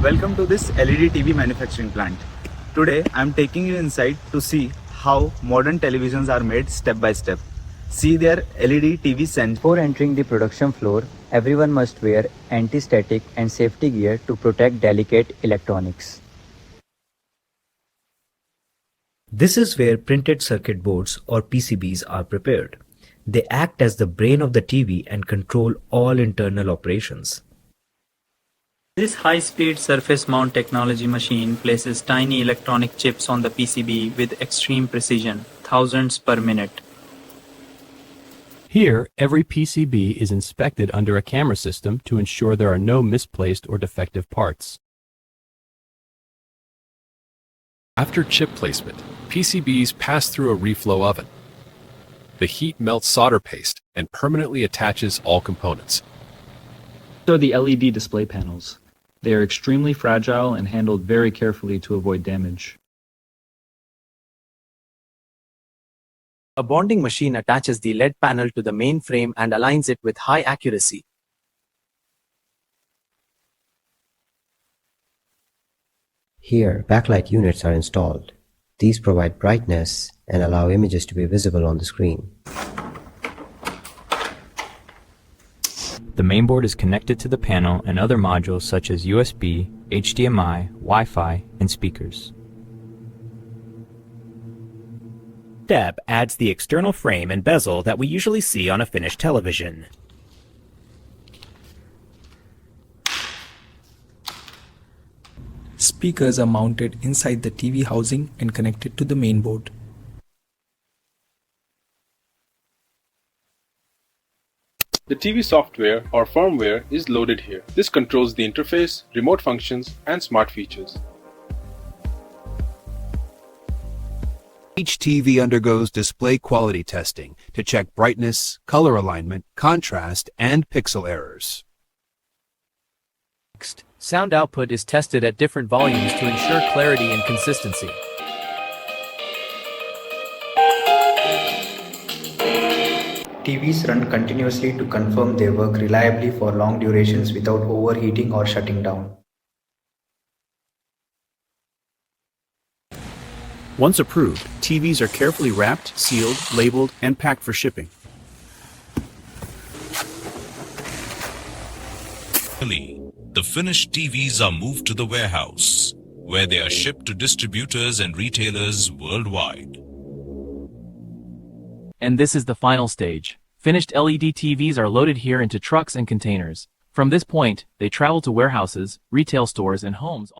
Welcome to this LED TV manufacturing plant. Today I am taking you inside to see how modern televisions are made step by step. See their LED TV sensors. Before entering the production floor, everyone must wear anti-static and safety gear to protect delicate electronics. This is where printed circuit boards or PCBs are prepared. They act as the brain of the TV and control all internal operations. This high-speed surface mount technology machine places tiny electronic chips on the PCB with extreme precision, thousands per minute. Here, every PCB is inspected under a camera system to ensure there are no misplaced or defective parts. After chip placement, PCBs pass through a reflow oven. The heat melts solder paste and permanently attaches all components. These are the LED display panels. They are extremely fragile and handled very carefully to avoid damage. A bonding machine attaches the LED panel to the main frame and aligns it with high accuracy. Here, backlight units are installed. These provide brightness and allow images to be visible on the screen. The mainboard is connected to the panel and other modules such as USB, HDMI, Wi-Fi, and speakers. Step adds the external frame and bezel that we usually see on a finished television. Speakers are mounted inside the TV housing and connected to the mainboard. The TV software or firmware is loaded here. This controls the interface, remote functions, and smart features. Each TV undergoes display quality testing to check brightness, color alignment, contrast, and pixel errors. Next, sound output is tested at different volumes to ensure clarity and consistency. TVs run continuously to confirm they work reliably for long durations without overheating or shutting down. Once approved, TVs are carefully wrapped, sealed, labeled, and packed for shipping. The finished TVs are moved to the warehouse, where they are shipped to distributors and retailers worldwide. And this is the final stage. Finished LED TVs are loaded here into trucks and containers. From this point, they travel to warehouses, retail stores, and homes.